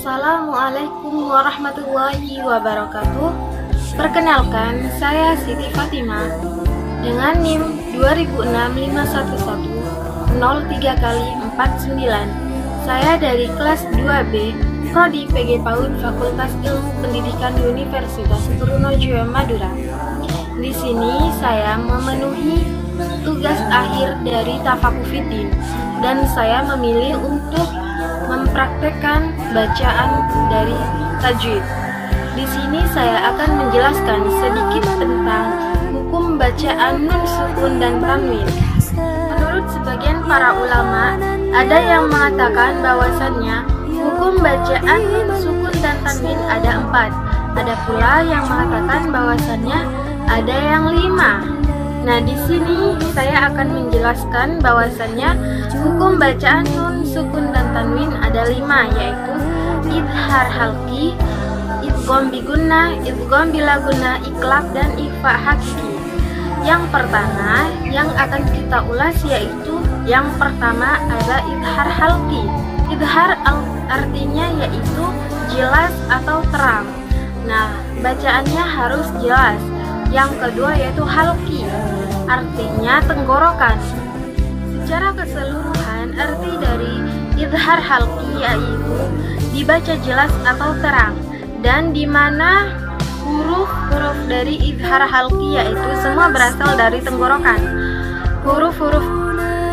Assalamualaikum warahmatullahi wabarakatuh. Perkenalkan, saya Siti Fatimah dengan NIM 20065110 3x49. Saya dari kelas 2B, Prodi PG PAUD Fakultas Ilmu Pendidikan Universitas Trunojoyo Madura. Di sini saya memenuhi tugas akhir dari Tafakufiddin dan saya memilih untuk mempraktekkan bacaan dari tajwid. Di sini saya akan menjelaskan sedikit tentang hukum bacaan nun sukun dan tanwin. Menurut sebagian para ulama, ada yang mengatakan bahwasannya hukum bacaan nun sukun dan tanwin ada 4. Ada pula yang mengatakan bahwasannya ada yang 5. Nah, di sini saya akan menjelaskan bahwasannya hukum bacaan nun sukun dan tanwin ada 5, yaitu idhar halqi, idgham bigunnah, idgham bila gunnah, iklab, dan ikhfa hakiki. Yang pertama yang akan kita ulas yaitu yang pertama ada idhar halqi. Idhar artinya yaitu jelas atau terang. Nah, bacaannya harus jelas. Yang kedua yaitu halqi, artinya tenggorokan. Secara keseluruhan arti dari idhar halqi yaitu dibaca jelas atau terang, dan di mana huruf-huruf dari idhar halqi yaitu semua berasal dari tenggorokan. Huruf-huruf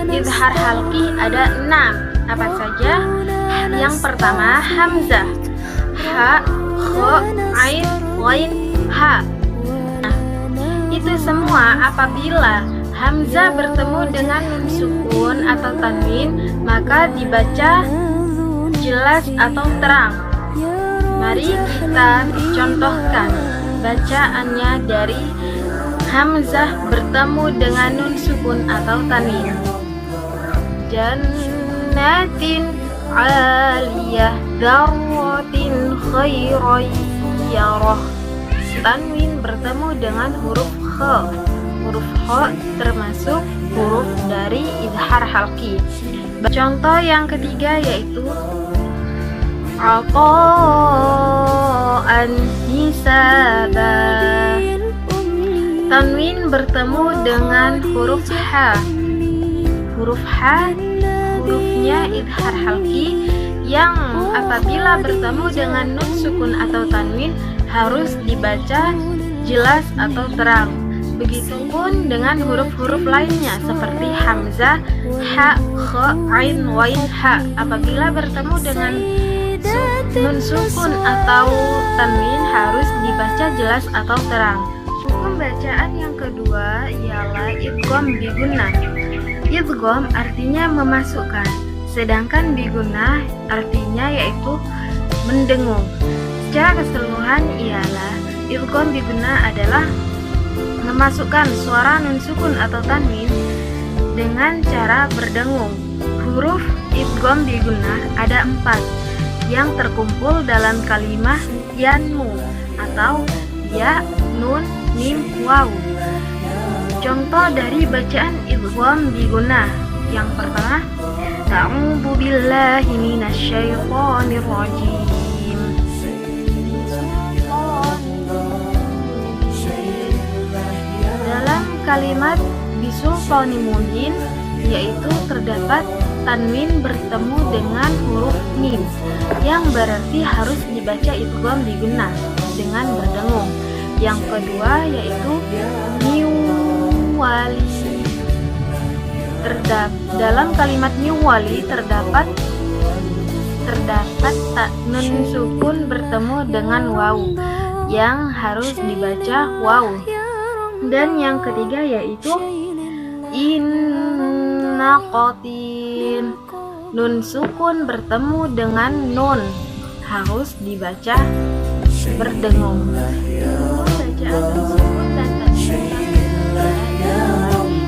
idhar halqi ada 6. Apa saja? Yang pertama hamzah, ha, kha, ain, ghain, ha. Itu semua apabila hamzah bertemu dengan nun sukun atau tanwin maka dibaca jelas atau terang. Mari kita contohkan bacaannya dari hamzah bertemu dengan nun sukun atau tanwin. Jannatin 'aliyah darwatin khairayyarah. Tanwin bertemu dengan huruf kha. Huruf kha termasuk huruf dari idhar halqi. Contoh yang ketiga yaitu aqa'an hisaba. Tanwin bertemu dengan huruf ha. Huruf ha hurufnya idhar halqi yang apabila bertemu dengan nun sukun atau tanwin harus dibaca jelas atau terang. Begitupun dengan huruf-huruf lainnya seperti hamzah, ha, kha, ain, wain, ha. Apabila bertemu dengan nun sukun atau tanwin harus dibaca jelas atau terang. Hukum bacaan yang kedua ialah idgham bigunnah. Idgham artinya memasukkan, sedangkan bigunnah artinya yaitu mendengung. Secara keseluruhan ialah idgham bigunnah adalah memasukkan suara nun sukun atau tanwin dengan cara berdengung. Huruf idgham bigunnah ada 4 yang terkumpul dalam kalimat yanmu atau ya, nun, mim, waw. Contoh dari bacaan idgham bigunnah. Yang pertama, a'udzu billahi minasyaitonir rajim. Kalimat bisultani mubin yaitu terdapat tanwin bertemu dengan huruf mim yang berarti harus dibaca idgham bigunnah dengan berdengung. Yang kedua yaitu niwali. Dalam kalimat niwali terdapat nun sukun bertemu dengan waw yang harus dibaca waw. Dan yang ketiga yaitu innaqatin. Nun sukun bertemu dengan nun harus dibaca berdengung. Bacaan nun sukun dan tanwin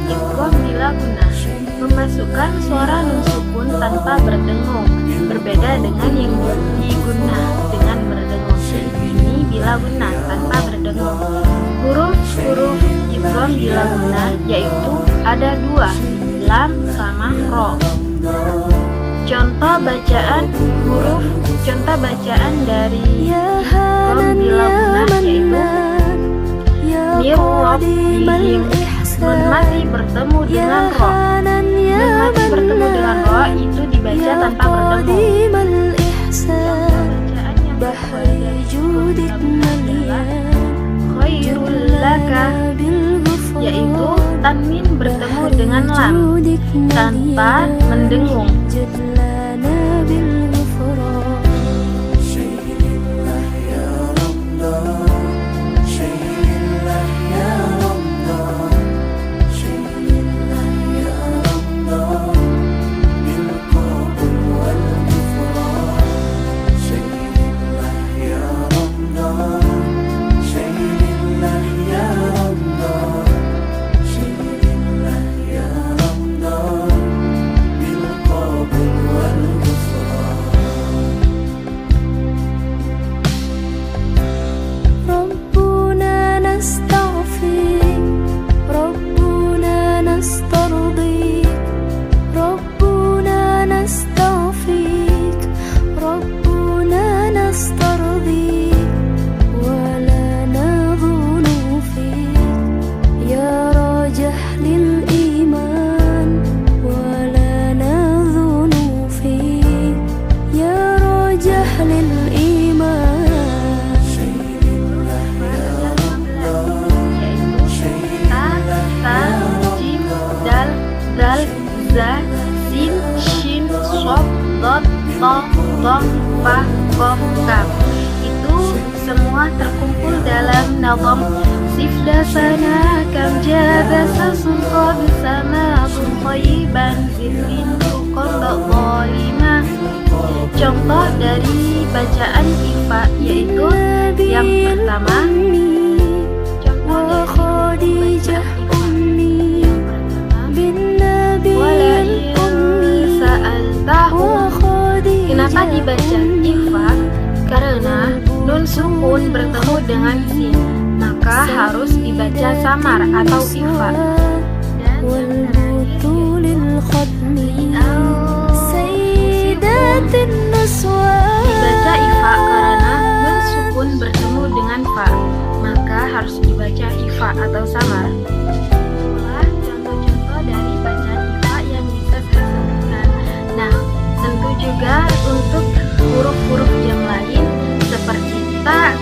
idgham bila gunnah, memasukkan suara nun sukun tanpa berdengung, berbeda dengan yang digunnah dengan berdengung. Ini bila gunnah tanpa berdengung. Huruf-huruf idgham bila gunnah yaitu ada 2, lam sama ro. Contoh bacaan huruf contoh bacaan dari Ikrom Bilaguna yaitu Mirrobbihim. Nun mati bertemu dengan ro. Nun mati bertemu dengan ro itu dibaca tanpa berdengung. Contoh bacaan yang kedua dari Ikrom Bilaguna adalah Khairul laka, yaitu tanwin bertemu dengan lam tanpa mendengung. Za, Sin, Shin, Shod, Dot, To, Dom, Fa, Kof, Kaf. Itu semua terkumpul dalam nazam Sifda sana kam jada sasunqa bersama Thayyiban zilin Rukon Da'zalima. Contoh dari bacaan ifa yaitu yang pertama, contoh dari bacaan ifa. Kenapa dibaca ifa? Karena nun sukun bertemu dengan sin, maka harus dibaca samar atau ifa. Dan dibaca ifa karena nun sukun bertemu dengan fa, maka harus dibaca ifa atau samar. Contoh-contoh dari bacaan ifa yang bisa saya sebutkan. Nah, tentu juga untuk huruf-huruf yang lain seperti ta,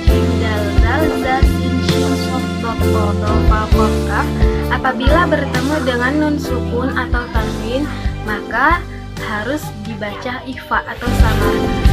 jim, dal, za, sin, shin, sof, dot, to, do, fa, kof, kaf. Apabila bertemu dengan nun sukun atau tanwin, maka harus dibaca ikhfa atau samar.